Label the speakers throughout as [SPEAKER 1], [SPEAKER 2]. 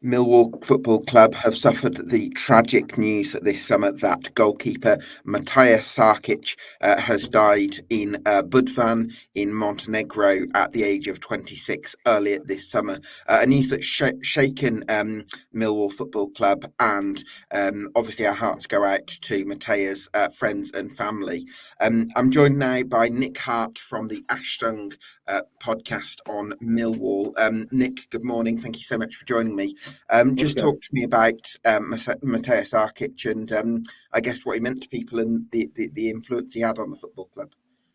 [SPEAKER 1] Millwall Football Club have suffered the tragic news this summer that goalkeeper Matija Sarkic has died in Budvan in Montenegro at the age of 26 earlier this summer. A news that's shaken Millwall Football Club, and obviously our hearts go out to Matija's friends and family. I'm joined now by Nick Hart from the Achtung podcast on Millwall. Nick, good morning. Thank you so much for joining me. Just talk to me about Matija Sarkic and I guess what he meant to people and the influence he had on the football club.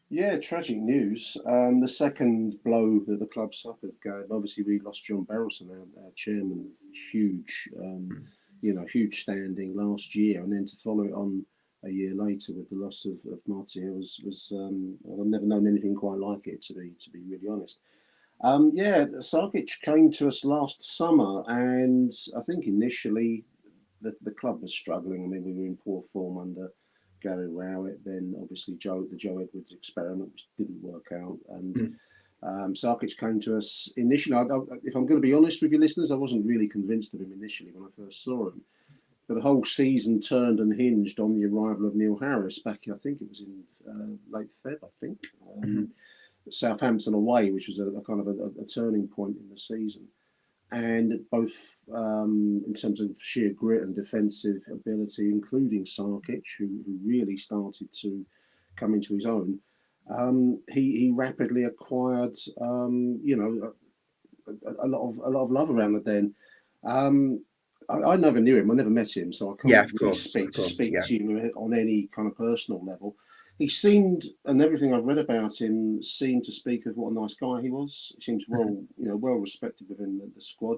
[SPEAKER 2] Yeah, tragic news. The second blow that the club suffered, obviously we lost John Barrelson, our chairman, huge standing last year, and then to follow it on a year later with the loss of Matija was I've never known anything quite like it, to be really honest. Sarkic came to us last summer, and I think initially the club was struggling. I mean, we were in poor form under Gary Rowett. Then obviously the Joe Edwards experiment, which didn't work out, and Sarkic came to us initially. If I'm going to be honest with you, listeners, I wasn't really convinced of him initially when I first saw him. But the whole season turned and hinged on the arrival of Neil Harris back. I think it was in late Feb. I think. Southampton away, which was a kind of a turning point in the season, and both in terms of sheer grit and defensive ability, including Sarkic, who really started to come into his own. He rapidly acquired, a lot of love around the Den. I never knew him. I never met him, so I can't really speak to you on any kind of personal level. He seemed, and everything I've read about him seemed to speak of what a nice guy he was. He seems well respected within the squad.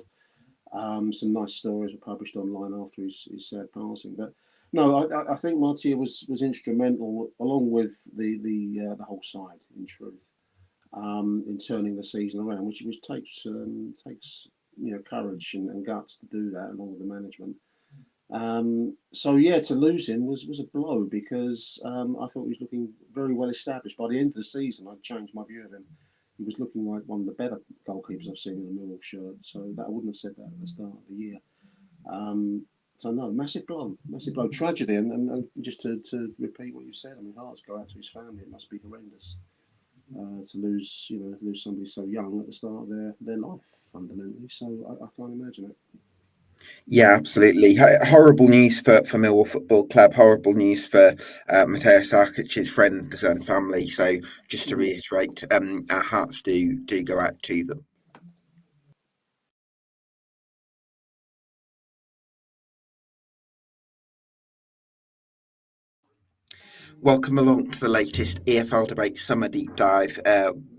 [SPEAKER 2] Some nice stories were published online after his sad passing. But no, I think Matija was instrumental, along with the whole side, in truth, in turning the season around, which takes courage and guts to do that, along with the management. To lose him was a blow, because I thought he was looking very well established. By the end of the season, I changed my view of him. He was looking like one of the better goalkeepers I've seen in a Millwall shirt. So that I wouldn't have said that at the start of the year. Massive blow, tragedy, and just to repeat what you said, I mean, hearts go out to his family. It must be horrendous to lose somebody so young at the start of their life, fundamentally. So I can't imagine it.
[SPEAKER 1] Yeah, absolutely. Horrible news for Millwall Football Club. Horrible news for Matija Sarkic's friends and family. So just to reiterate, our hearts do go out to them. Welcome along to the latest EFL Debate Summer Deep Dive.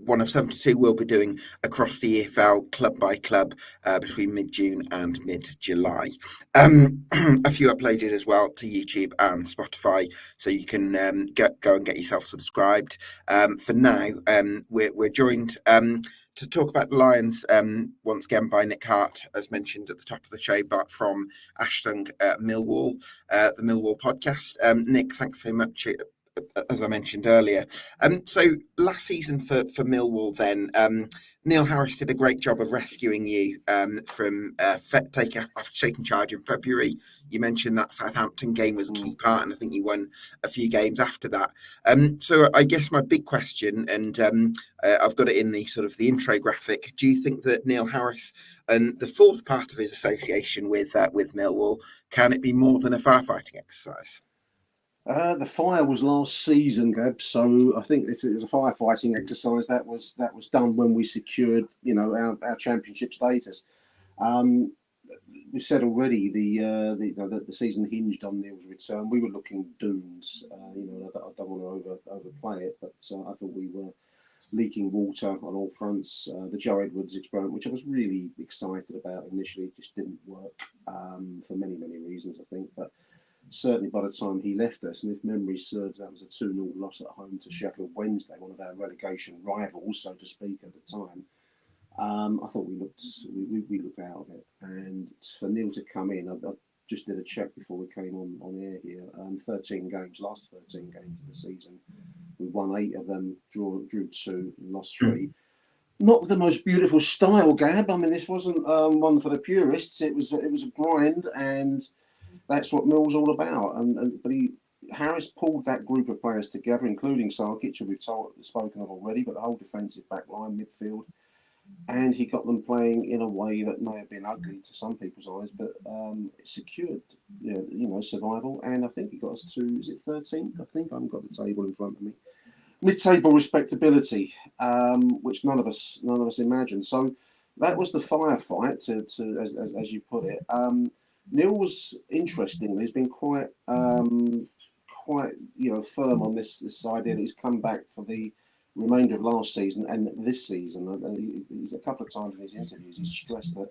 [SPEAKER 1] One of 72 we'll be doing across the EFL club by club between mid-June and mid-July. A few uploaded as well to YouTube and Spotify, so you can go and get yourself subscribed. For now, we're joined to talk about the Lions once again by Nick Hart, as mentioned at the top of the show, but from Achtung Millwall, the Millwall Podcast. Nick, thanks so much, as I mentioned earlier. So last season for Millwall then, Neil Harris did a great job of rescuing you from after taking charge in February. You mentioned that Southampton game was a key part, and I think you won a few games after that. So I guess my big question, and I've got it in the sort of the intro graphic, do you think that Neil Harris and the fourth part of his association with Millwall, can it be more than a firefighting exercise?
[SPEAKER 2] The fire was last season, Gab. So I think if it was a firefighting exercise, that was done when we secured, our championship status. We said already the season hinged on Neil's return. We were looking doomed. I don't want to overplay it, but I thought we were leaking water on all fronts. The Joe Edwards experiment, which I was really excited about initially, just didn't work for many reasons, I think, but. Certainly by the time he left us, and if memory serves, that was a 2-0 loss at home to Sheffield Wednesday, one of our relegation rivals, so to speak, at the time. I thought we looked out of it. And for Neil to come in, I just did a check before we came on air here. 13 games, last 13 games of the season. We won 8 of them, drew 2, and lost 3. Not the most beautiful style, Gab. I mean, this wasn't one for the purists. It was a grind, and that's what Mill's all about. But Harris pulled that group of players together, including Sarkic, who we've spoken of already, but the whole defensive back line, midfield, and he got them playing in a way that may have been ugly to some people's eyes, but it secured, survival. And I think he got us to, is it 13th? I think I haven't got the table in front of me. Mid-table respectability, which none of us imagined. So that was the firefight, as you put it. Neil's interestingly has been quite firm on this idea that he's come back for the remainder of last season and this season. And he's a couple of times in his interviews he's stressed that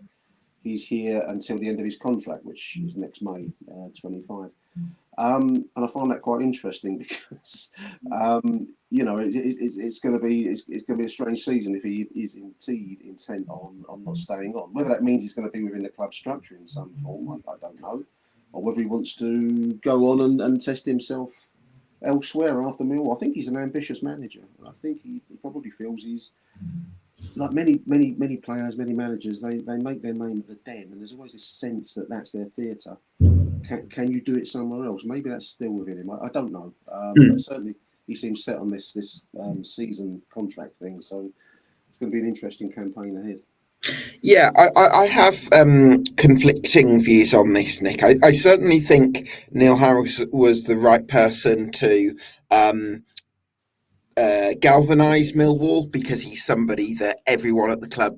[SPEAKER 2] he's here until the end of his contract, which is next May 25. And I find that quite interesting because it's going to be a strange season if he is indeed intent on not staying on. Whether that means he's going to be within the club structure in some form, I don't know, or whether he wants to go on and test himself elsewhere after Millwall. I think he's an ambitious manager. I think he probably feels he's like many players, many managers. They make their name at the Den, and there's always this sense that that's their theatre. Can you do it somewhere else? Maybe that's still within him. I don't know. But certainly he seems set on this season contract thing. So it's going to be an interesting campaign ahead.
[SPEAKER 1] Yeah, I have conflicting views on this, Nick. I certainly think Neil Harris was the right person to galvanise Millwall because he's somebody that everyone at the club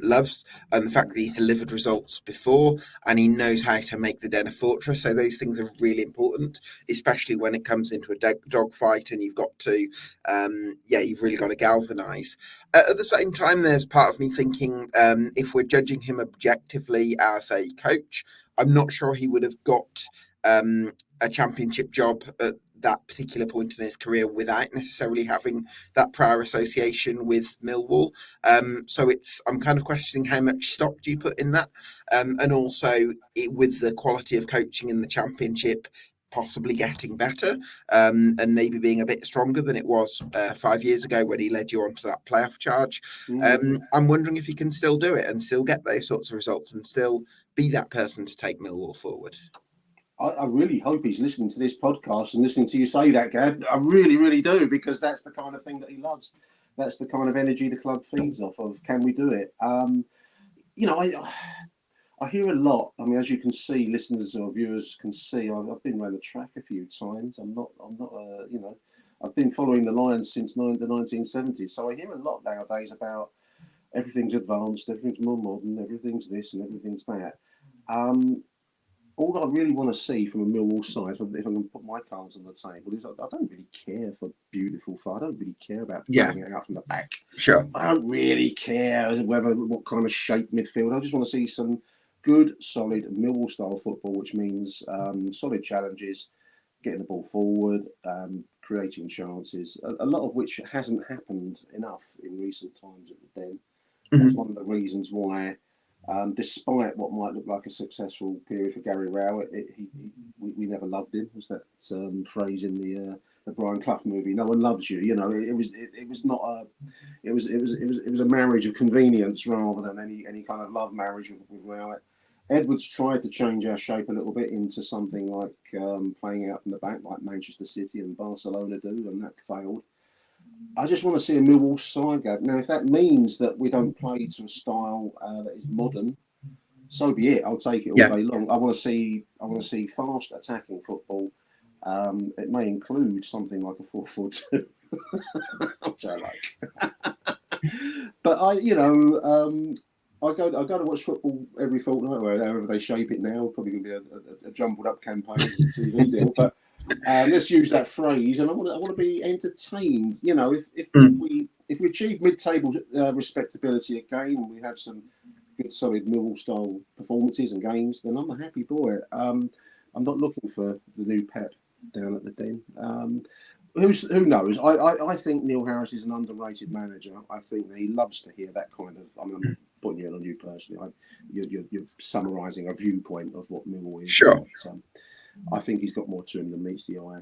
[SPEAKER 1] loves, and the fact that he's delivered results before and he knows how to make the Den a fortress. So those things are really important, especially when it comes into a dogfight and you've got to, you've really got to galvanise. At the same time, there's part of me thinking if we're judging him objectively as a coach, I'm not sure he would have got a championship job at that particular point in his career without necessarily having that prior association with Millwall. So I'm kind of questioning how much stock do you put in that, and also with the quality of coaching in the championship possibly getting better, and maybe being a bit stronger than it was 5 years ago when he led you onto that playoff charge. I'm wondering if he can still do it and still get those sorts of results and still be that person to take Millwall forward.
[SPEAKER 2] I really hope he's listening to this podcast and listening to you say that, Gab. I really, really do, because that's the kind of thing that he loves. That's the kind of energy the club feeds off of. Can we do it? I hear a lot. I mean, as you can see, listeners or viewers can see, I've been around the track a few times. I've been following the Lions since the 1970s. So I hear a lot nowadays about everything's advanced, everything's more modern, everything's this and everything's that. All I really want to see from a Millwall side, if I'm going to put my cards on the table, is I don't really care for beautiful fun. I don't really care about playing it out from the back.
[SPEAKER 1] Sure.
[SPEAKER 2] I don't really care what kind of shape midfield. I just want to see some good, solid Millwall style football, which means solid challenges, getting the ball forward, creating chances, a lot of which hasn't happened enough in recent times at the Den. That's one of the reasons why. Despite what might look like a successful period for Gary Rowett, we never loved him. Was that phrase in the Brian Clough movie? No one loves you. It was not a. It was a marriage of convenience rather than any kind of love marriage with Rowett. Edwards tried to change our shape a little bit into something like playing out from the back, like Manchester City and Barcelona do, and that failed. I just want to see a Millwall side, Gab. Now, if that means that we don't play to a style that is modern, so be it. I'll take it all day long. I want to see fast attacking football. It may include something like a 4-4-2, which I like. But I go to watch football every fortnight, or however they shape it now. Probably going to be a jumbled up campaign TV deal, but. Let's use that phrase, and I want to be entertained. If we achieve mid-table respectability again, and we have some good, solid Millwall style performances and games, then I'm a happy boy. I'm not looking for the new Pep down at the Den. Who knows? I think Neil Harris is an underrated manager. I think he loves to hear that kind of. I'm putting it on you personally. You're summarising a viewpoint of what Millwall is.
[SPEAKER 1] Sure.
[SPEAKER 2] I think he's got more to him than meets the eye.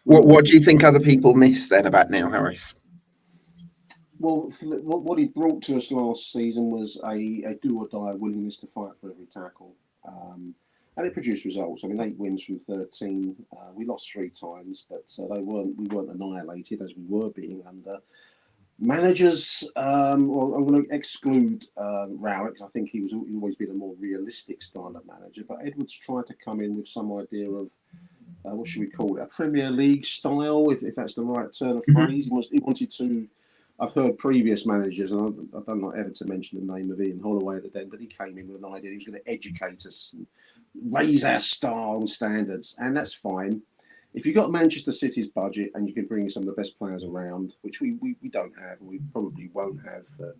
[SPEAKER 1] What do you think other people miss then about Neil Harris?
[SPEAKER 2] Well, what he brought to us last season was a do or die willingness to fight for every tackle. And it produced results. I mean, 8 wins from 13. We lost 3 times, but we weren't annihilated as we were being under managers. Well, I'm going to exclude Rowett. I think he's always been a more realistic style of manager. But Edwards tried to come in with some idea of what should we call it, a Premier League style, if that's the right turn of phrase. He wanted to. I've heard previous managers, and I don't like ever to mention the name of Ian Holloway at the den, but he came in with an idea he was going to educate us and raise our style and standards, and that's fine. If you've got Manchester City's budget and you can bring some of the best players around, which we don't have, and we probably won't have for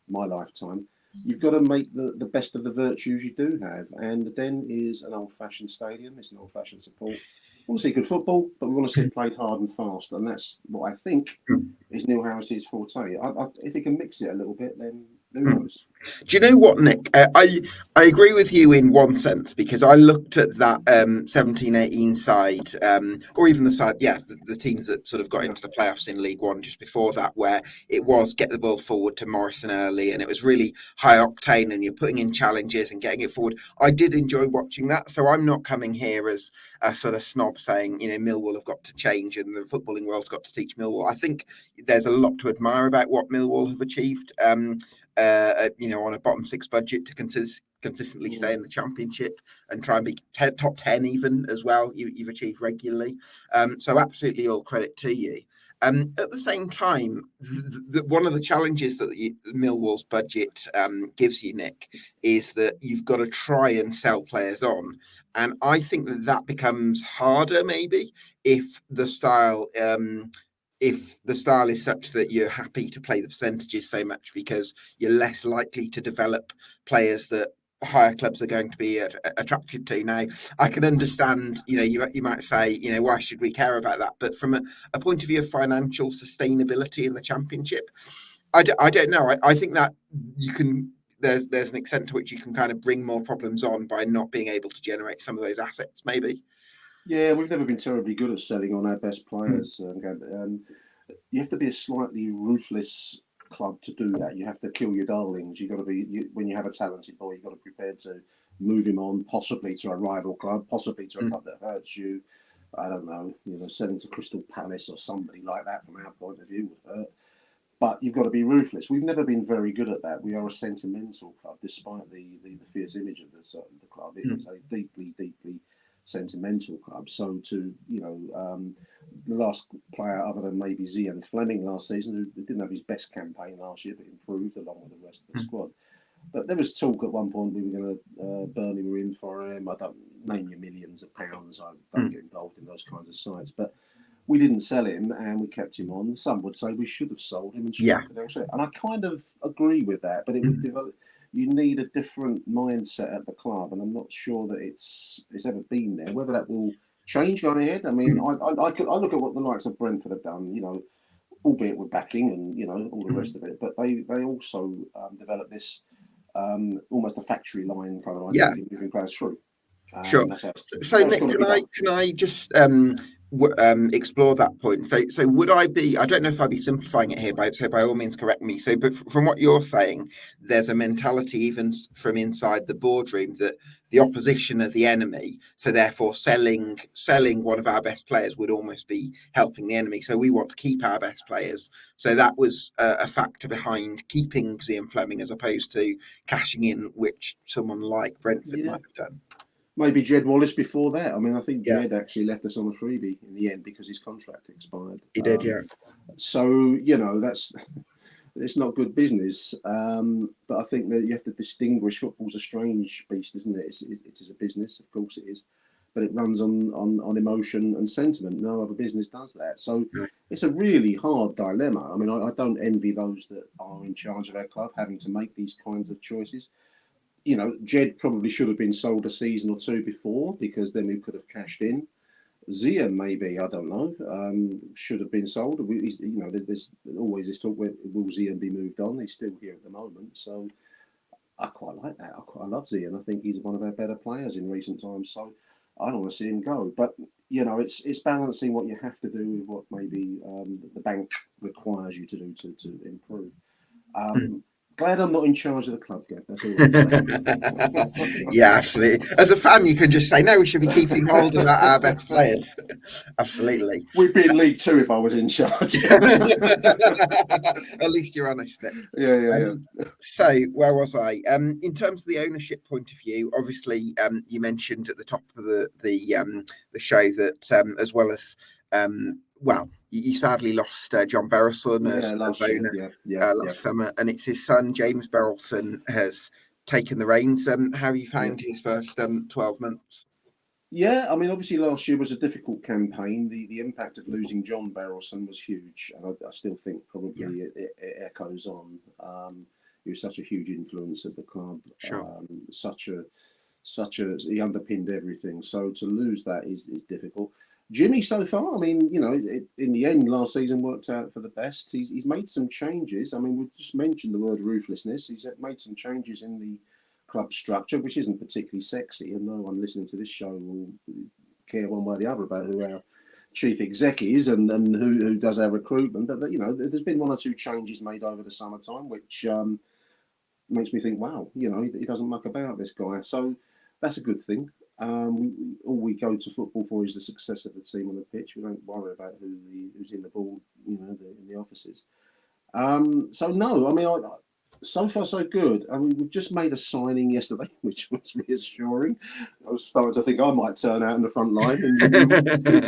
[SPEAKER 2] my lifetime, you've got to make the best of the virtues you do have. And the Den is an old-fashioned stadium. It's an old-fashioned support. We want to see good football, but we want to see it played hard and fast. And that's what I think is Neil Harris's forte. If he can mix it a little bit, then who knows?
[SPEAKER 1] Do you know what, Nick? I agree with you in one sense, because I looked at that 17-18 side, or even the side, the teams that sort of got into the playoffs in League One just before that, where it was get the ball forward to Morrison early, and it was really high octane, and you're putting in challenges and getting it forward. I did enjoy watching that, so I'm not coming here as a sort of snob saying, Millwall have got to change and the footballing world's got to teach Millwall. I think there's a lot to admire about what Millwall have achieved. On a bottom 6 budget to consistently stay in the Championship and try and be top 10 even as well. You've achieved regularly. So absolutely all credit to you. At the same time, one of the challenges that Millwall's budget gives you, Nick, is that you've got to try and sell players on. And I think that becomes harder maybe if the style is such that you're happy to play the percentages so much, because you're less likely to develop players that higher clubs are going to be attracted to. Now, I can understand, you might say, why should we care about that? But from a point of view of financial sustainability in the Championship, I don't know. I think that you can. There's an extent to which you can kind of bring more problems on by not being able to generate some of those assets, maybe.
[SPEAKER 2] Yeah, we've never been terribly good at selling on our best players. You have to be a slightly ruthless club to do that. You have to kill your darlings. You've got to be, when you have a talented boy, you've got to be prepared to move him on, possibly to a rival club, possibly to a club that hurts you. I don't know, selling to Crystal Palace or somebody like that from our point of view would hurt. But you've got to be ruthless. We've never been very good at that. We are a sentimental club, despite the fierce image of the club. It is a deeply, deeply sentimental club. So the last player other than maybe Zian Fleming last season, who didn't have his best campaign last year, but improved along with the rest of the squad. But there was talk at one point we were going to Burnley were in for him. I don't name you millions of pounds. I don't get involved in those kinds of sites. But we didn't sell him and we kept him on. Some would say we should have sold him and struck it elsewhere. And I kind of agree with that, but it would develop. You need a different mindset at the club, and I'm not sure that it's ever been there. Whether that will change going ahead, I mean, I look at what the likes of Brentford have done, albeit with backing and all the rest of it. But they also developed this almost a factory line kind of idea, moving players through.
[SPEAKER 1] Sure. So Nick, can I just explore that point? So would I be? I don't know if I'd be simplifying it here, so by all means correct me. So, but from what you're saying, there's a mentality even from inside the boardroom that the opposition are the enemy. So therefore, selling one of our best players would almost be helping the enemy. So we want to keep our best players. So that was a factor behind keeping Zian Fleming as opposed to cashing in, which someone like Brentford might have done.
[SPEAKER 2] Maybe Jed Wallace before that. I mean, I think Jed actually left us on a freebie in the end because his contract expired.
[SPEAKER 1] He did, yeah.
[SPEAKER 2] So, it's not good business. But I think that you have to distinguish. Football's a strange beast, isn't it? It is a business, of course it is. But it runs on emotion and sentiment. No other business does that. So it's a really hard dilemma. I mean, I don't envy those that are in charge of our club having to make these kinds of choices. Jed probably should have been sold a season or two before, because then we could have cashed in. Zian, maybe, I don't know, should have been sold. There's always this talk, will Zian be moved on? He's still here at the moment. So I quite like that. I love Zian. I think he's one of our better players in recent times. So I don't want to see him go. But, it's balancing what you have to do with what maybe the bank requires you to do to improve. Glad I'm not in charge of the club, Gav. That's all I'm saying.
[SPEAKER 1] Yeah, absolutely. As a fan, you can just say, no, we should be keeping hold of our best players. Absolutely.
[SPEAKER 2] We'd be in League Two if I was in charge.
[SPEAKER 1] At least you're honest, Nick.
[SPEAKER 2] Yeah.
[SPEAKER 1] So, where was I? In terms of the ownership point of view, obviously, you mentioned at the top of the show that as well as you sadly lost John Berylson as
[SPEAKER 2] last
[SPEAKER 1] owner last
[SPEAKER 2] year.
[SPEAKER 1] summer, and it's his son James Berylson has taken the reins. How you found his first 12 months?
[SPEAKER 2] Yeah, I mean, obviously last year was a difficult campaign. The impact of losing John Berylson was huge, and I still think probably it echoes on. He was such a huge influence at the club.
[SPEAKER 1] Sure.
[SPEAKER 2] He underpinned everything. So to lose that is difficult. Jimmy, so far, I mean, in the end, last season worked out for the best. He's made some changes. I mean, we just mentioned the word ruthlessness. He's made some changes in the club structure, which isn't particularly sexy, and no one listening to this show will care one way or the other about who our chief exec is and who does our recruitment. But there's been one or two changes made over the summertime, which makes me think, wow, he doesn't muck about, this guy. So that's a good thing. All we go to football for is the success of the team on the pitch. We don't worry about who's in the ball, in the offices. So no, I mean, so far so good. I mean, we've just made a signing yesterday, which was reassuring. I was starting to think I might turn out in the front line, and you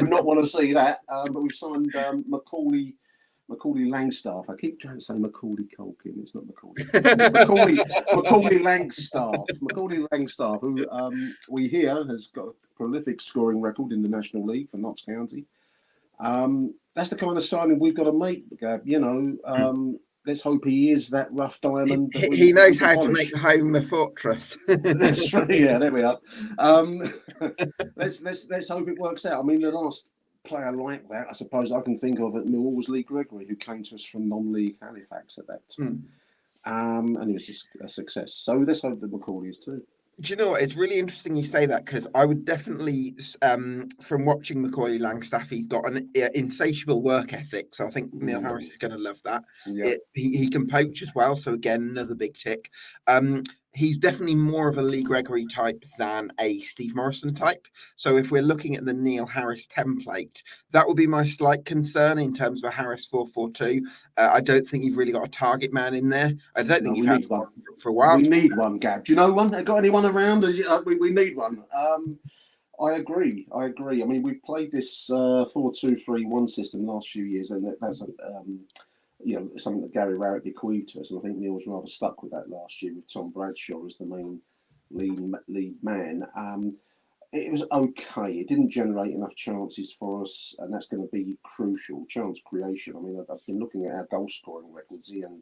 [SPEAKER 2] would not want to see that. But we've signed Macaulay Langstaff. I keep trying to say Macaulay Culkin. It's not Macaulay. Macaulay Langstaff. Macaulay Langstaff, who we hear has got a prolific scoring record in the National League for Notts County. That's the kind of signing we've got to make, Gab. Let's hope he is that rough diamond.
[SPEAKER 1] He knows how to make the home a fortress.
[SPEAKER 2] That's right. Yeah, there we are. Let's hope it works out. I mean, the last player like that, I suppose I can think of at Millwall was Lee Gregory, who came to us from non-league Halifax at that time, and he was just a success. So let's hope that Macaulay is too.
[SPEAKER 1] Do you know what? It's really interesting you say that, because I would definitely, from watching Macaulay Langstaff, he's got an insatiable work ethic. So I think Neil Harris is going to love that. Yeah. He can poach as well. So again, another big tick. He's definitely more of a Lee Gregory type than a Steve Morrison type. So if we're looking at the Neil Harris template, that would be my slight concern in terms of a Harris 4-4-2. I don't think you've really got a target man in there. I don't think you've had one for a while.
[SPEAKER 2] We need one, Gab. Do you know one? Got anyone around? We need one. I agree. I mean, we've played this 4-2-3-1 system the last few years, and that's something that Gary Rowett bequeathed to us, and I think Neil was rather stuck with that last year with Tom Bradshaw as the main lead man. It was okay. It didn't generate enough chances for us, and that's going to be crucial. Chance creation. I mean, I've been looking at our goal scoring records. Ian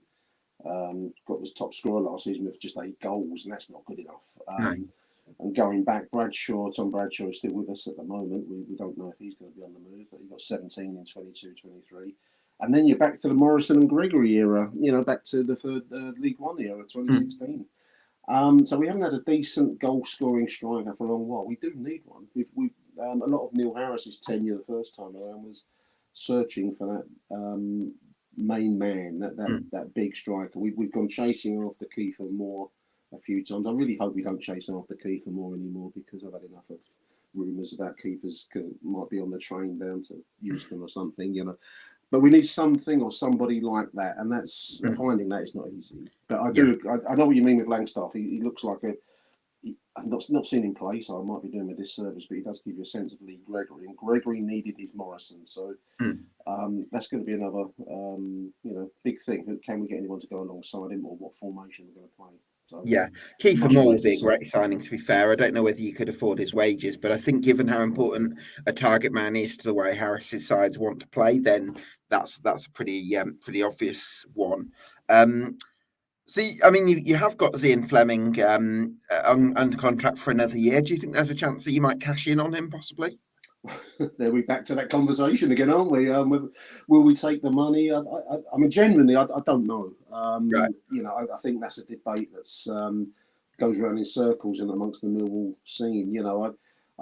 [SPEAKER 2] got was top scorer last season with just 8 goals, and that's not good enough. And going back, Tom Bradshaw is still with us at the moment. We don't know if he's going to be on the move, but he got 17 in 22-23. And then you're back to the Morrison and Gregory era, back to the third League One era, 2016. So we haven't had a decent goal-scoring striker for a long while. We do need one. We've a lot of Neil Harris's tenure the first time around was searching for that main man, that big striker. We've gone chasing after Kiefer Moore a few times. I really hope we don't chase after Kiefer Moore anymore, because I've had enough of rumours about Kiefer's might be on the train down to Houston or something, But we need something or somebody like that, and finding that is not easy. But I know what you mean with Langstaff. He looks like I've not seen him play, so I might be doing a disservice, but he does give you a sense of Lee Gregory, and Gregory needed his Morrison, so that's going to be another big thing. Can we get anyone to go alongside him, or what formation we're going to play? So,
[SPEAKER 1] Kiefer Moore would be a great signing, to be fair. I don't know whether you could afford his wages, but I think given how important a target man is to the way Harris's sides want to play, then that's a pretty obvious one. See, I mean, you have got Zian Fleming under contract for another year. Do you think there's a chance that you might cash in on him, possibly?
[SPEAKER 2] There we're back to that conversation again, aren't we? Will we take the money? I mean, genuinely, I don't know. Right. I think that's a debate that's goes around in circles and amongst the Millwall scene.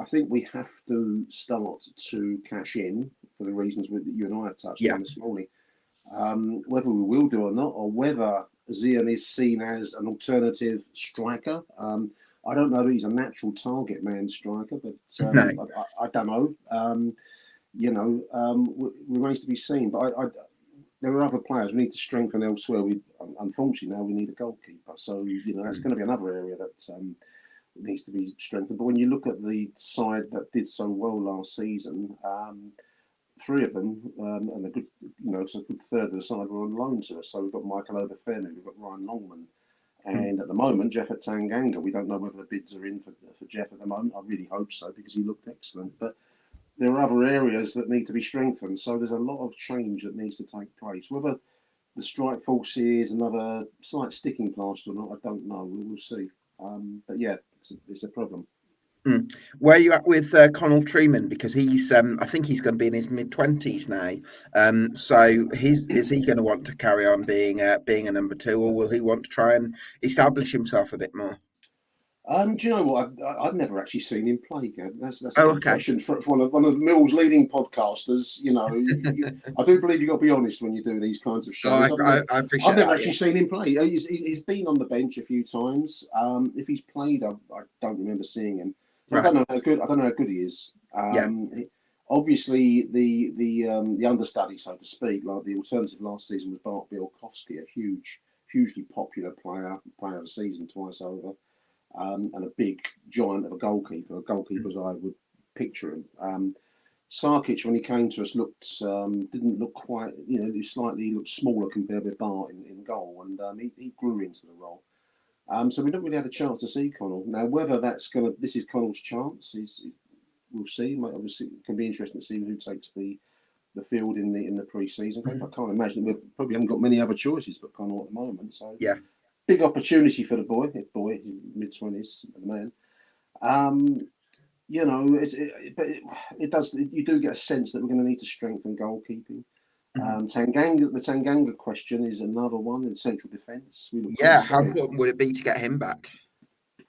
[SPEAKER 2] I think we have to start to cash in for the reasons that you and I have touched on this morning. Whether we will do or not, or whether Zian is seen as an alternative striker. I don't know that he's a natural target man striker, but I don't know. Remains to be seen. But there are other players. We need to strengthen elsewhere. Unfortunately, now we need a goalkeeper. So, that's going to be another area that needs to be strengthened. But when you look at the side that did so well last season, three of them, and a good, it's a good third of the side were on loan to us. So we've got Michael Obafemi, we've got Ryan Longman, and at the moment, Jeff at Tanganga. We don't know whether the bids are in for Jeff at the moment. I really hope so because he looked excellent. But there are other areas that need to be strengthened. So there's a lot of change that needs to take place. Whether the strike force is another slight sticking plaster or not, I don't know. We will see. But yeah, it's a problem.
[SPEAKER 1] Where are you at with Connell Trueman? Because he's, I think he's going to be in his mid-20s now. So is he going to want to carry on being a number two, or will he want to try and establish himself a bit more?
[SPEAKER 2] Do you know what? I've never actually seen him play, Gab. That's a good question for one of Mill's leading podcasters. I do believe you've got to be honest when you do these kinds of shows.
[SPEAKER 1] I appreciate
[SPEAKER 2] I've never actually seen him play. He's been on the bench a few times. If he's played, I don't remember seeing him. So right. I don't know how good he is. Obviously, the understudy, so to speak, like the alternative last season was Bart Bielkowski, a hugely popular player of the season twice over. And a big giant of a goalkeeper as I would picture him. Sarkic, when he came to us, didn't look quite, he slightly looked smaller compared with Bart in goal, and he grew into the role. So we don't really have a chance to see Connell. Now, whether this is Connell's chance, we'll see. Obviously, it can be interesting to see who takes the field in the pre-season. I can't imagine we probably haven't got many other choices but Connell at the moment. So
[SPEAKER 1] yeah.
[SPEAKER 2] Big opportunity for the boy, mid-20s, the man. It does. You do get a sense that we're going to need to strengthen goalkeeping. The Tanganga question is another one in central defence.
[SPEAKER 1] How important would it be to get him back?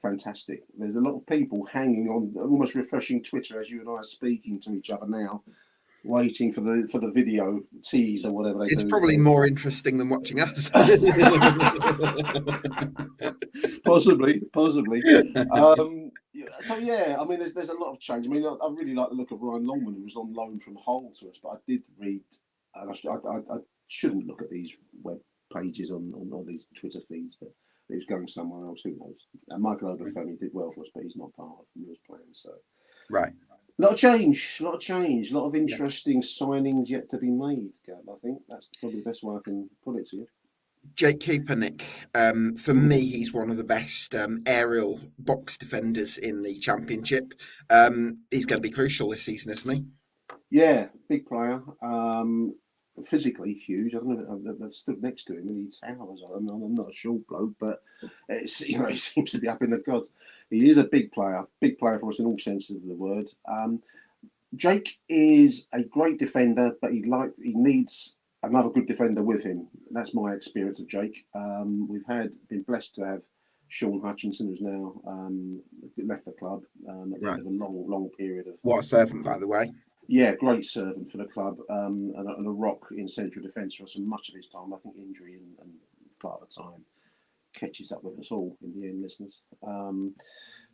[SPEAKER 2] Fantastic. There's a lot of people hanging on, almost refreshing Twitter as you and I are speaking to each other now, waiting for the video tease or whatever they do.
[SPEAKER 1] It's probably more interesting than watching us.
[SPEAKER 2] Possibly. So yeah, I mean, there's a lot of change. I mean, I really like the look of Ryan Longman, who was on loan from Hull to us, but I did read, and I shouldn't look at these web pages on these Twitter feeds, but he was going somewhere else. Who knows? Michael Obafemi did well for us, but he's not part of Mill's plan. So
[SPEAKER 1] right.
[SPEAKER 2] A lot of change, a lot of interesting signings yet to be made, Gab. I think that's probably the best way I can put it to you.
[SPEAKER 1] Jake Cooper, Nick. For me, he's one of the best aerial box defenders in the Championship. He's going to be crucial this season, isn't he?
[SPEAKER 2] Yeah, big player. Physically huge. I don't know. I've stood next to him and he towers. I'm not a short bloke, but he seems to be up in the gods. He is a big player for us in all senses of the word. Jake is a great defender, but he needs another good defender with him. That's my experience of Jake. We've been blessed to have Sean Hutchinson, who's now left the club at the end of a long period of.
[SPEAKER 1] What a servant, by the way.
[SPEAKER 2] Yeah, great servant for the club, and a rock in central defence for us. And much of his time, I think, injury and Father Time catches up with us all in the end, listeners.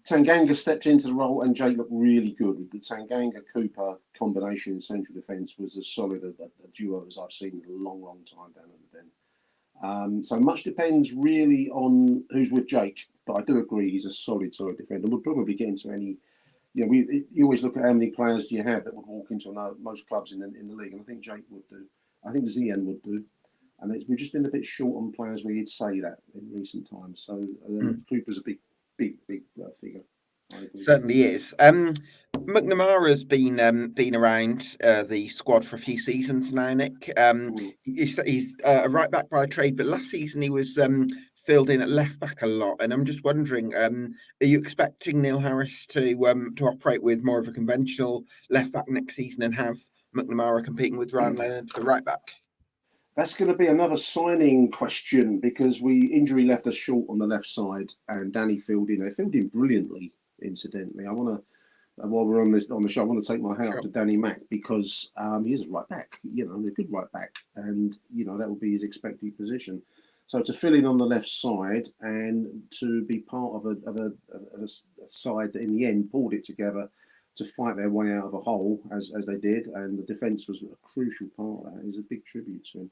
[SPEAKER 2] Tanganga stepped into the role, and Jake looked really good. With the Tanganga-Cooper combination in central defence was as solid a duo as I've seen in a long time down at the Den. So much depends really on who's with Jake, but I do agree he's a solid defender. We'll probably get into any. You always look at how many players do you have that would walk into most clubs in the league, and I think Jake would do. I think Zian would do, and we've just been a bit short on players where you'd say that in recent times. So Cooper's a big figure.
[SPEAKER 1] Certainly is. McNamara's been around the squad for a few seasons now, Nick. He's a right back by trade, but last season he was filled in at left back a lot, and I'm just wondering, are you expecting Neil Harris to operate with more of a conventional left back next season and have McNamara competing with Ryan Leonard for right back?
[SPEAKER 2] That's going to be another signing question because injury left us short on the left side, and Danny filled in. They filled in brilliantly, incidentally. I want to And while we're on the show, I want to take my hat
[SPEAKER 1] Sure.
[SPEAKER 2] off to Danny Mack because he is a right back, a good right back, and that will be his expected position. So to fill in on the left side and to be part of a side that in the end pulled it together to fight their way out of a hole as they did, and the defence was a crucial part of that. Is a big tribute to him.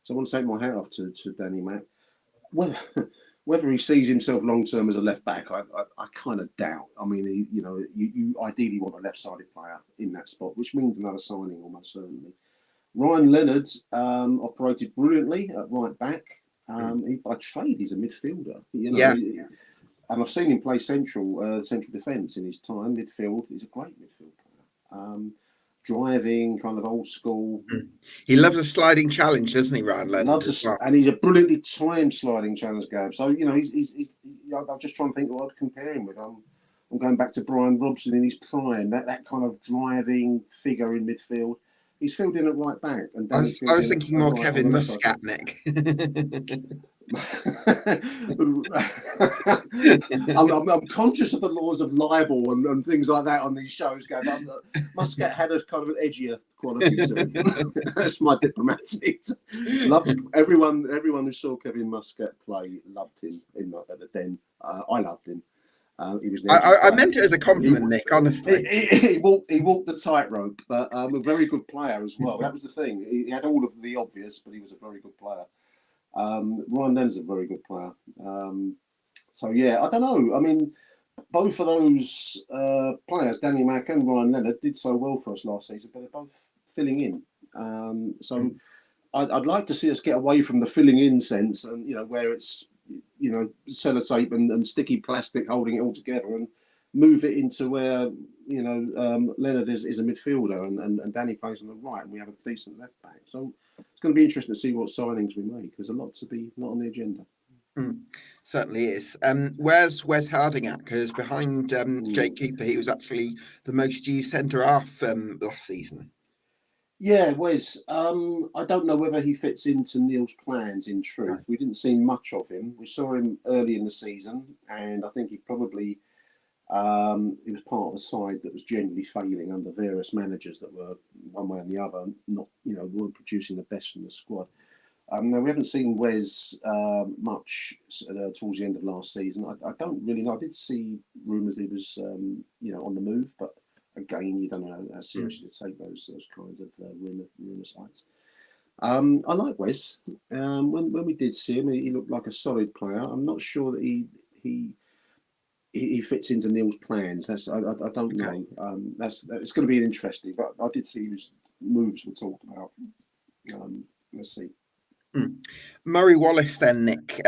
[SPEAKER 2] So I want to take my hat off to Danny Mack. Whether he sees himself long term as a left back, I kind of doubt. I mean, you ideally want a left-sided player in that spot, which means another signing almost certainly. Ryan Leonard operated brilliantly at right back. He, by trade, he's a midfielder. And I've seen him play central defence in his time. Midfield, he's a great midfield player. Driving, kind of old school.
[SPEAKER 1] He loves a sliding challenge, doesn't he, Ryan Leonard?
[SPEAKER 2] And he's a brilliantly timed sliding challenge, Gab. So he's I'm just trying to think what I'd compare him with. I'm going back to Brian Robson in his prime. That kind of driving figure in midfield. He's filled in at right back. And
[SPEAKER 1] I was thinking more Kevin Muscat, Nick.
[SPEAKER 2] I'm conscious of the laws of libel and things like that on these shows, Gav. Muscat had a kind of an edgier quality to him. That's my diplomatic. Everyone who saw Kevin Muscat play loved him at the Den. I loved him. He was.
[SPEAKER 1] I meant it as a compliment, Nick. Honestly,
[SPEAKER 2] he walked the tightrope, but a very good player as well. That was the thing. He had all of the obvious, but he was a very good player. Ryan Leonard's a very good player. So yeah, I don't know. I mean, both of those players, Danny Mack and Ryan Leonard, did so well for us last season, but they're both filling in. So I'd like to see us get away from the filling in sense, and where it's sellotape and sticky plastic holding it all together, and move it into where Leonard is a midfielder and Danny plays on the right, and we have a decent left back. So it's going to be interesting to see what signings we make. There's a lot to be not on the agenda.
[SPEAKER 1] Certainly is. Where's Wes Harding at? Because behind Jake Cooper, he was actually the most used centre half last season.
[SPEAKER 2] Yeah, Wes. I don't know whether he fits into Neil's plans. In truth, right. We didn't see much of him. We saw him early in the season, and I think he probably he was part of a side that was generally failing under various managers that were one way or the other not, weren't producing the best in the squad. Now we haven't seen Wes much towards the end of last season. I don't really know. I did see rumours he was on the move, but again, you don't know how seriously to take those kinds of rumour sites. I like Wes. When we did see him, he looked like a solid player. I'm not sure that he fits into Neil's plans. I don't know. It's going to be interesting. But I did see his moves were talked about. Let's see.
[SPEAKER 1] Murray Wallace, then, Nick.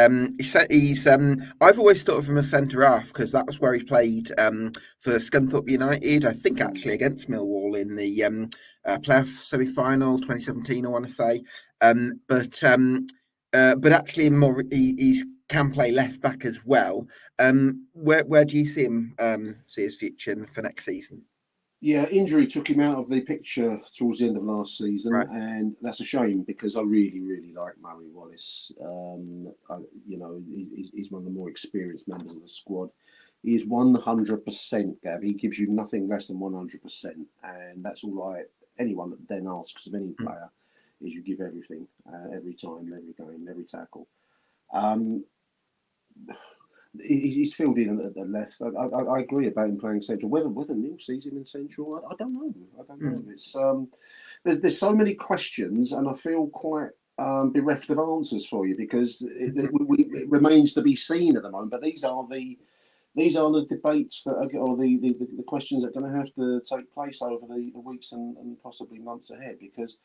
[SPEAKER 1] He's. I've always thought of him as centre half because that was where he played for Scunthorpe United. I think actually against Millwall in the playoff semi-final 2017. I want to say, but actually more he's can play left back as well. Where do you see him see his future for next season?
[SPEAKER 2] Yeah, injury took him out of the picture towards the end of last season, right. And that's a shame because I really, really like Murray Wallace. He's one of the more experienced members of the squad. He is 100%, Gab. He gives you nothing less than 100%, and that's all anyone then asks of any player is you give everything, every time, every game, every tackle. He's filled in at the left. I agree about him playing central. Whether Neil sees him in central, I don't know. It's there's so many questions, and I feel quite bereft of answers for you because it remains to be seen at the moment. But these are the debates that or the questions that are going to have to take place over the weeks and possibly months ahead because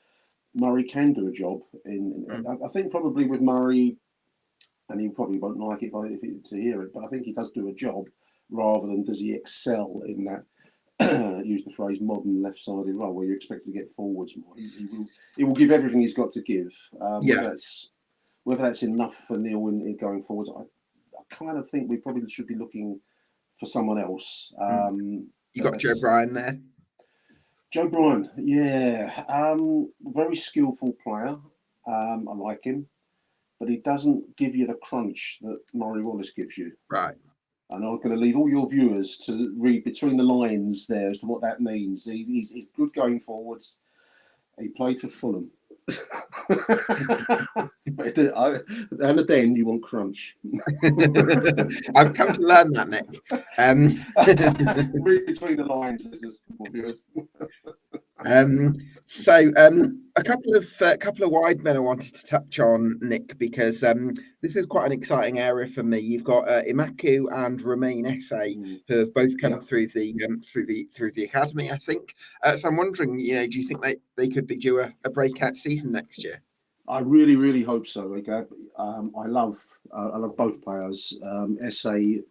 [SPEAKER 2] Murray can do a job. I think probably with Murray. And he probably won't like it to hear it, but I think he does do a job rather than does he excel in that, use the phrase, modern left-sided role where you're expected to get forwards more. He will give everything he's got to give. Whether that's enough for Neil in going forwards, I kind of think we probably should be looking for someone else.
[SPEAKER 1] You got Joe Bryan there?
[SPEAKER 2] Joe Bryan, yeah. Very skillful player. I like him. But he doesn't give you the crunch that Murray Wallace gives you.
[SPEAKER 1] Right.
[SPEAKER 2] And I'm going to leave all your viewers to read between the lines there as to what that means. He's good going forwards. He played for Fulham. And then you want crunch.
[SPEAKER 1] I've come to learn that, Nick.
[SPEAKER 2] Read between the lines, viewers.
[SPEAKER 1] So a couple of wide men I wanted to touch on, Nick, because this is quite an exciting area for me. You've got Imaku and Romain Esse, who have both come through the academy, I think. So I'm wondering, do you think they could be due a breakout season next year?
[SPEAKER 2] I really, really hope so. Okay, I love both players. Esse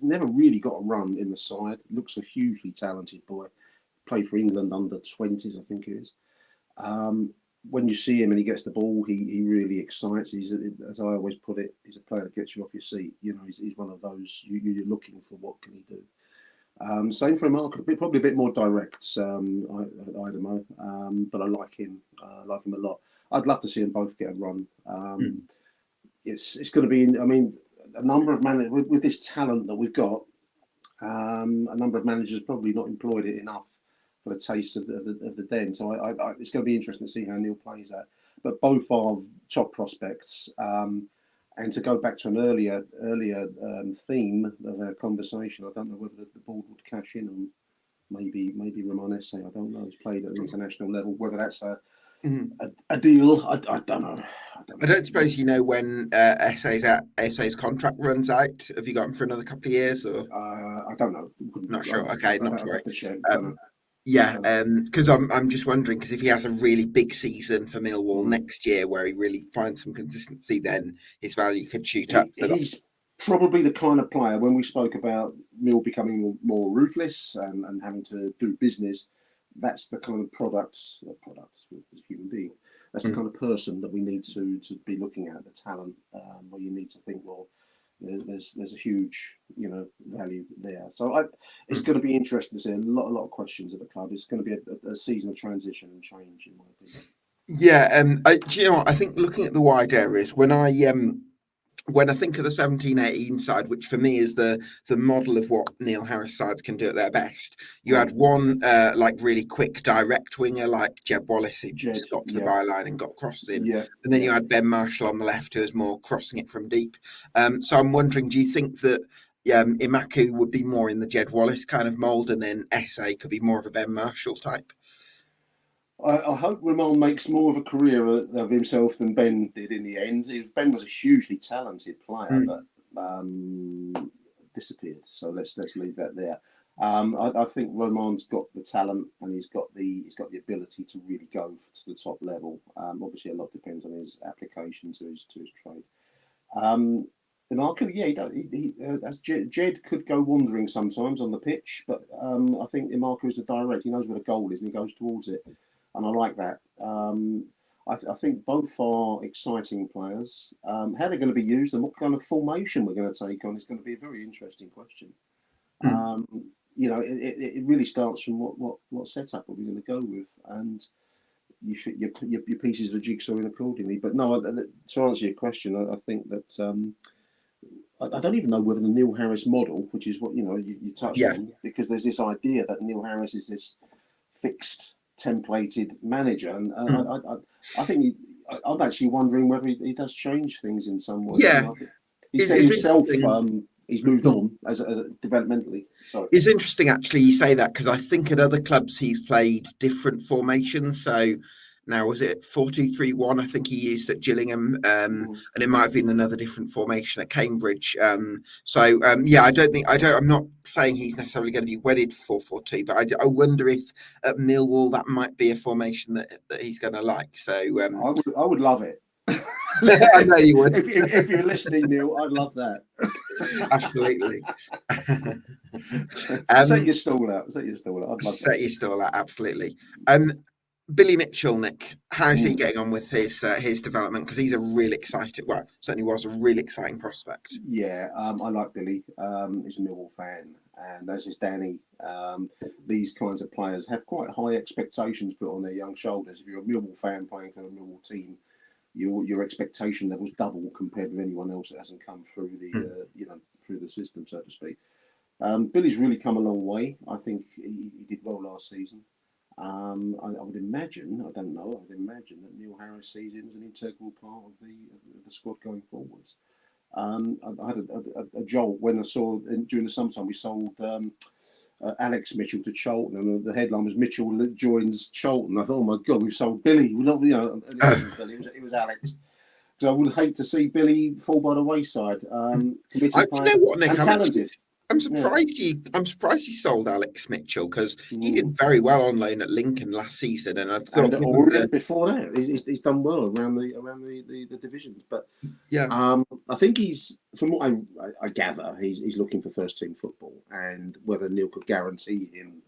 [SPEAKER 2] never really got a run in the side. Looks a hugely talented boy. Played for England under 20s, I think it is. When you see him and he gets the ball, he really excites. He's, as I always put it, he's a player that gets you off your seat. He's one of those you're looking for. What can he do? Same for Mark, probably a bit more direct. Idemo, but I like him. I like him a lot. I'd love to see them both get a run. It's going to be. I mean, a number of managers with this talent that we've got. A number of managers probably not employed it enough for the taste of the den. So it's going to be interesting to see how Neil plays that. But both are top prospects. And to go back to an earlier theme of our conversation, I don't know whether the board would cash in on maybe Romain Esse. I don't know. He's played at an international level. Whether that's a deal, I don't know.
[SPEAKER 1] I don't suppose you know when Esse's contract runs out. Have you got him for another couple of years, or?
[SPEAKER 2] I don't know.
[SPEAKER 1] Not sure. Okay, not to worry.
[SPEAKER 2] Yeah,
[SPEAKER 1] because I'm just wondering, because if he has a really big season for Millwall next year, where he really finds some consistency, then his value could shoot up.
[SPEAKER 2] He's probably the kind of player, when we spoke about Mill becoming more ruthless and having to do business, that's the kind of product as a human being. That's the kind of person that we need to be looking at, the talent, where you need to think, well, there's a huge value there. So it's going to be interesting to see a lot of questions at the club. It's going to be a season of transition and change, in my opinion.
[SPEAKER 1] Yeah, do you know what? I think looking at the wide areas, when I think of the 17-18 side, which for me is the model of what Neil Harris sides can do at their best, you had one really quick direct winger like Jed Wallace, who just got to the byline and got crossing, and then you had Ben Marshall on the left, who was more crossing it from deep. So I'm wondering, do you think that Imaku would be more in the Jed Wallace kind of mould, and then Esse could be more of a Ben Marshall type?
[SPEAKER 2] I hope Romain makes more of a career of himself than Ben did in the end. Ben was a hugely talented player, but disappeared. So let's leave that there. I think Romain's got the talent and he's got the ability to really go to the top level. Obviously, a lot depends on his application to his trade. The market, Jed could go wandering sometimes on the pitch, but I think Imaku is a direct. He knows where the goal is and he goes towards it. And I like that. I think both are exciting players. How they're going to be used and what kind of formation we're going to take on is going to be a very interesting question. It really starts from what setup are we going to go with, and you fit your pieces of the jigsaw in accordingly. But no, to answer your question, I think that I don't even know whether the Neil Harris model, which is what you touched on, because there's this idea that Neil Harris is this fixed, templated manager, and I think I'm actually wondering whether he does change things in some way.
[SPEAKER 1] Yeah,
[SPEAKER 2] he said himself he's moved on as developmentally. Sorry.
[SPEAKER 1] It's interesting actually you say that, because I think at other clubs he's played different formations. So now, was it 4-2-3-1? I think he used at Gillingham, and it might have been another different formation at Cambridge. I'm not saying he's necessarily going to be wedded 4-4-2, but I wonder if at Millwall that might be a formation that he's going to like. So
[SPEAKER 2] I would love it.
[SPEAKER 1] I know you would.
[SPEAKER 2] If you're listening, Neil, I'd love that.
[SPEAKER 1] Absolutely.
[SPEAKER 2] Set your stall out. I'd love
[SPEAKER 1] set your stall out. Absolutely. Billy Mitchell, Nick, how's he getting on with his development? Because he's a really exciting, certainly was a really exciting prospect.
[SPEAKER 2] Yeah, I like Billy. He's a Millwall fan, and as is Danny. These kinds of players have quite high expectations put on their young shoulders. If you're a Millwall fan playing for the Millwall team, your expectation levels double compared with anyone else that hasn't come through through the system, so to speak. Billy's really come a long way. I think he did well last season. I would imagine, I don't know, I would imagine that Neil Harris sees him as an integral part of the squad going forwards. I had a jolt when I saw during the summertime we sold Alex Mitchell to Charlton, and the headline was Mitchell joins Charlton. I thought, oh my God, we've sold Billy. We're not, and it wasn't Billy, it was Alex. So I would hate to see Billy fall by the wayside. Committed player
[SPEAKER 1] what, Nick?
[SPEAKER 2] and talented.
[SPEAKER 1] I'm surprised he sold Alex Mitchell, because he did very well on loan at Lincoln last season, and I thought
[SPEAKER 2] before that he's done well around the divisions. But
[SPEAKER 1] yeah,
[SPEAKER 2] I think he's, from what I gather, he's looking for first team football, and whether Neil could guarantee him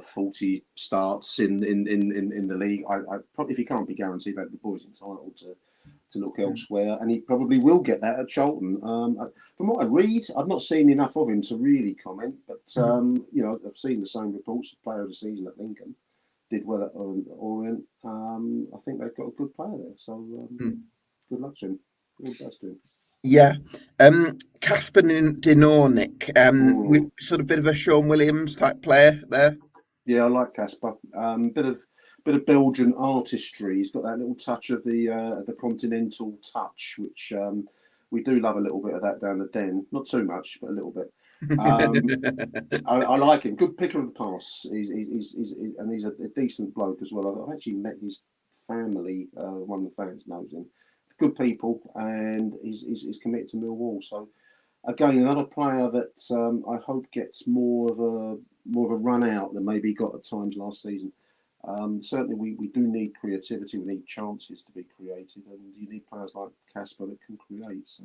[SPEAKER 2] 40 starts in the league, I probably, if he can't be guaranteed that, the boy's entitled to look elsewhere, and he probably will get that at Charlton. From what I read, I've not seen enough of him to really comment, but I've seen the same reports. Player of the season at Lincoln, did well at Orient. I think they've got a good player there, so good luck to him. All the best to him.
[SPEAKER 1] Yeah, Casper Dinor, Nick. With sort of bit of a Sean Williams type player there.
[SPEAKER 2] Yeah, I like Casper. Bit of Belgian artistry. He's got that little touch of the continental touch, which we do love a little bit of that down the den. Not too much, but a little bit. I like him. Good picker of the pass. He's a decent bloke as well. I've actually met his family. One of the fans knows him. Good people, and he's committed to Millwall. So again, another player that I hope gets more of a run out than maybe he got at times last season. Certainly, we do need creativity. We need chances to be created, and you need players like Casper that can create. So,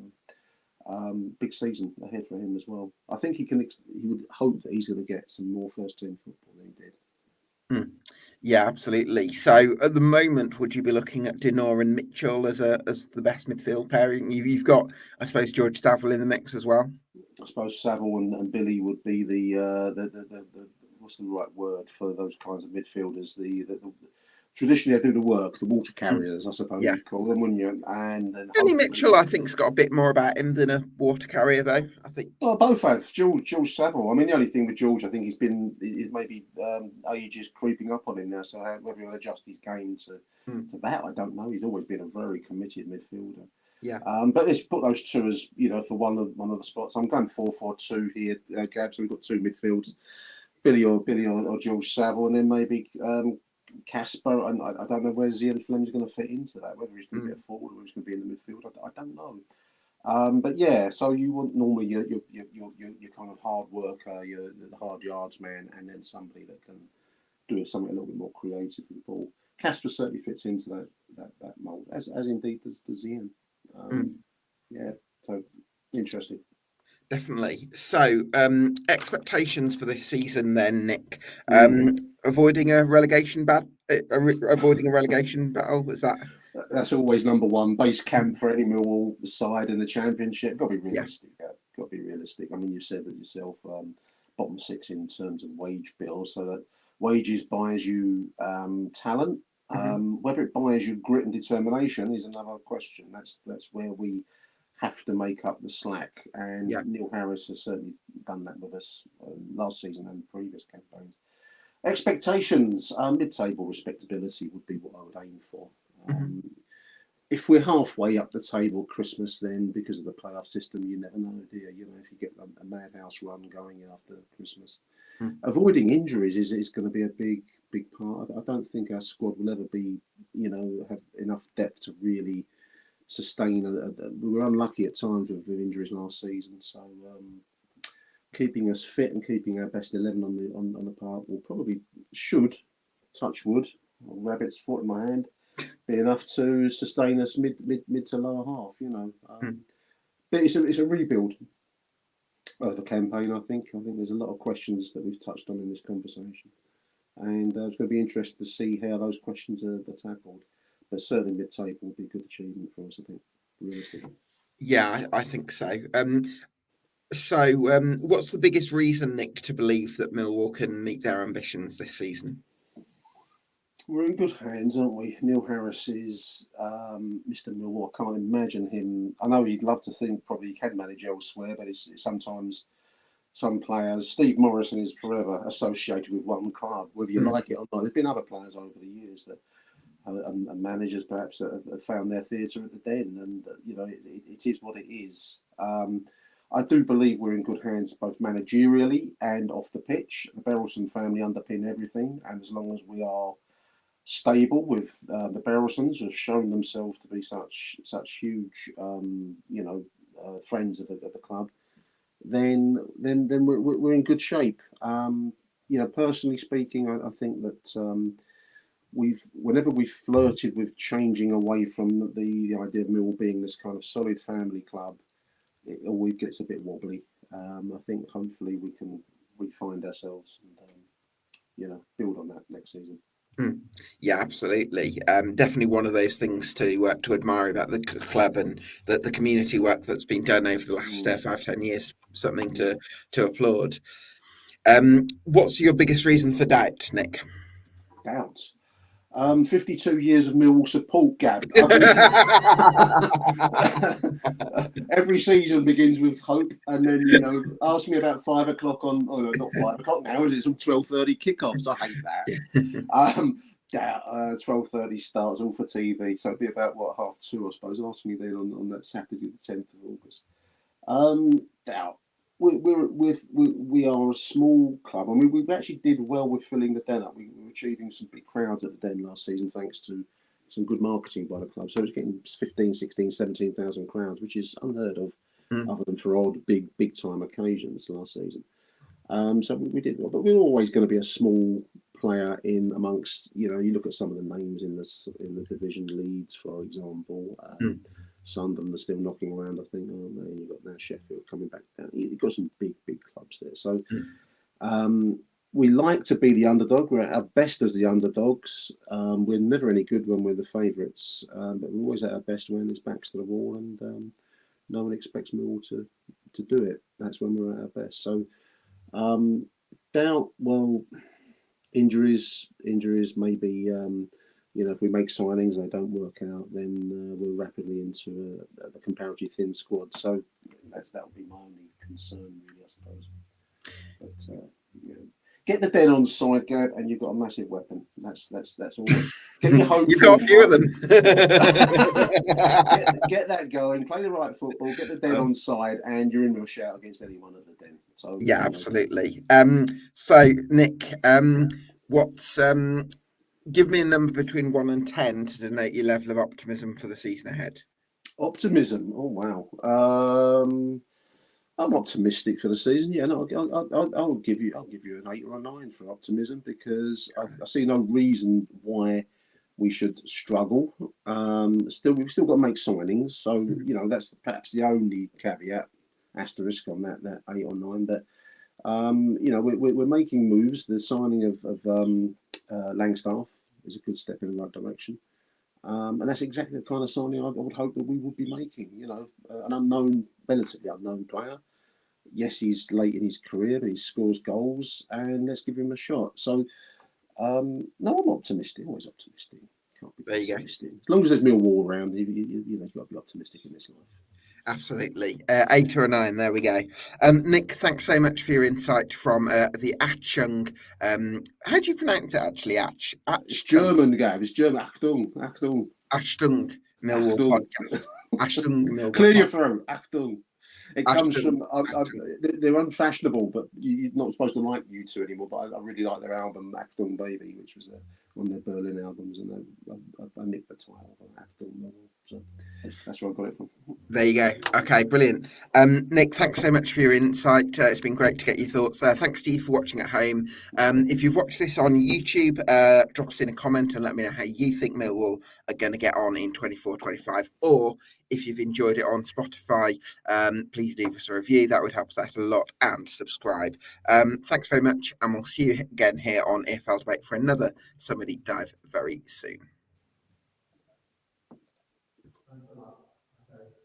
[SPEAKER 2] big season ahead for him as well. I think he would hope that he's going to get some more first team football than he did.
[SPEAKER 1] Yeah, absolutely. So, at the moment, would you be looking at Dinor and Mitchell as the best midfield pairing? You've got, I suppose, George Saville in the mix as well.
[SPEAKER 2] I suppose Saville and Billy would be the what's the right word for those kinds of midfielders? Traditionally, they do the work, the water carriers, I suppose you'd call them, wouldn't you? And then
[SPEAKER 1] Billy Mitchell, I think, has got a bit more about him than a water carrier, though. I think.
[SPEAKER 2] Well, both have. George Saville. I mean, the only thing with George, I think he's maybe age is creeping up on him now. So whether he'll adjust his game to that, I don't know. He's always been a very committed midfielder.
[SPEAKER 1] Yeah.
[SPEAKER 2] But let's put those two as for one of the spots. I'm going 4-4-2 here, Gab. So we've got two midfields. Billy or George Saville, and then maybe Casper. And I don't know where Zian Fleming's going to fit into that. Whether he's going to be a forward or he's going to be in the midfield, I don't know. But yeah, so you want normally your kind of hard worker, the hard yards man, and then somebody that can do something a little bit more creative with the ball. Casper certainly fits into that mould, as indeed does Zian. Yeah, so interesting.
[SPEAKER 1] Definitely. So, expectations for this season, then, Nick. Avoiding a relegation battle. Is that?
[SPEAKER 2] That's always number one. Base camp for any Millwall side in the Championship. Got to be realistic. Yeah. Got to be realistic. I mean, you said that yourself. Bottom six in terms of wage bills, so that wages buys you talent. Whether it buys you grit and determination is another question. That's where we have to make up the slack. And Neil Harris has certainly done that with us last season and previous campaigns. Expectations, mid-table respectability would be what I would aim for. If we're halfway up the table at Christmas, then because of the playoff system, you never know, do you? If you get a madhouse run going after Christmas. Avoiding injuries is going to be a big part. I don't think our squad will ever be, have enough depth to really sustain. We were unlucky at times with injuries last season, so keeping us fit and keeping our best 11 on the park should touch wood, rabbit's foot in my hand, be enough to sustain us mid to lower half. But it's a rebuild of the campaign. I think there's a lot of questions that we've touched on in this conversation, and it's going to be interesting to see how those questions are tackled. But certainly mid-table would be a good achievement for us, I think, realistically.
[SPEAKER 1] Yeah, I think so. So, what's the biggest reason, Nick, to believe that Millwall can meet their ambitions this season?
[SPEAKER 2] We're in good hands, aren't we? Neil Harris is Mr. Millwall. I can't imagine him. I know he'd love to think probably he can manage elsewhere, but it's sometimes some players. Steve Morrison is forever associated with one club, whether you like it or not. There's been other players over the years that and managers perhaps that have found their theatre at the Den, and it is what it is. I do believe we're in good hands both managerially and off the pitch. The Berylson family underpin everything, and as long as we are stable with the Berylsons, who have shown themselves to be such huge, friends of the club, then we're in good shape. Personally speaking, I think that whenever we've flirted with changing away from the idea of Millwall being this kind of solid family club, it always gets a bit wobbly. I think hopefully we can find ourselves and build on that next season.
[SPEAKER 1] Yeah, absolutely. Definitely one of those things to admire about the club, and the community work that's been done over the last 5-10 years. Something to applaud. What's your biggest reason for doubt, Nick?
[SPEAKER 2] Doubt. 52 years of Millwall support, Gab. Every season begins with hope, and then ask me about 5 o'clock on. Oh no, not 5 o'clock now. Is it some 12:30 kickoffs? I hate that. 12:30 starts all for TV, so it'd be about 2:30, I suppose. Ask me then on that Saturday, the 10th of August. Doubt. We are a small club. I mean, we actually did well with filling the Den up. We were achieving some big crowds at the Den last season thanks to some good marketing by the club. So it was getting 15, 16, 17,000 crowds, which is unheard of, other than for odd big time occasions last season. So we did well, but we're always going to be a small player in amongst. You look at some of the names in the division, Leeds, for example. Sunderland are still knocking around, I think. Oh man, you've got now Sheffield coming back down. You've got some big clubs there. So we like to be the underdog. We're at our best as the underdogs. We're never any good when we're the favourites, but we're always at our best when it's backs to the wall and no one expects Millwall to do it. That's when we're at our best. So doubt, well, injuries maybe. If we make signings and they don't work out, then we're rapidly into a comparatively thin squad. So that would be my only concern, really, I suppose. But get the Den on side, Gab, and you've got a massive weapon. That's all. Get your hope.
[SPEAKER 1] You've got a few of them.
[SPEAKER 2] get that going. Play the right football. Get the Den on side, and you're in with a shout against anyone at the Den. So
[SPEAKER 1] yeah, absolutely. So Nick, what's give me a number between 1 and 10 to denote your level of optimism for the season ahead.
[SPEAKER 2] Optimism. Oh wow. I'm optimistic for the season. Yeah, no, I'll give you an 8 or a 9 for optimism because I see no reason why we should struggle. We've still got to make signings, so that's perhaps the only caveat asterisk on that 8 or 9. But we're making moves. The signing of Langstaff is a good step in the right direction. And that's exactly the kind of signing I would hope that we would be making. An relatively unknown player. Yes, he's late in his career, but he scores goals, and let's give him a shot. So, no, I'm optimistic. Always optimistic. Can't be pessimistic. As long as there's Millwall around, you've got to be optimistic in this life.
[SPEAKER 1] Absolutely. 8 or a 9. There we go. Nick, thanks so much for your insight from the Achtung. How do you pronounce it actually?
[SPEAKER 2] It's German, Gav. It's German. Achtung.
[SPEAKER 1] Achtung. Millwall Podcast. Achtung. Millwall.
[SPEAKER 2] Clear your throat. Achtung. It comes from. They're unfashionable, but you're not supposed to like U2 anymore. But I really like their album Achtung Baby, which was one of their Berlin albums, and I nicked the title of Achtung. So that's where I got it from.
[SPEAKER 1] There you go. Okay, brilliant. Nick, thanks so much for your insight. It's been great to get your thoughts. Thanks to you for watching at home. If you've watched this on YouTube, drop us in a comment and let me know how you think Millwall are going to get on in 24-25. Or if you've enjoyed it on Spotify, please leave us a review. That would help us out a lot. And subscribe. Thanks very much. And we'll see you again here on EFL Debate for another Summer Deep Dive very soon.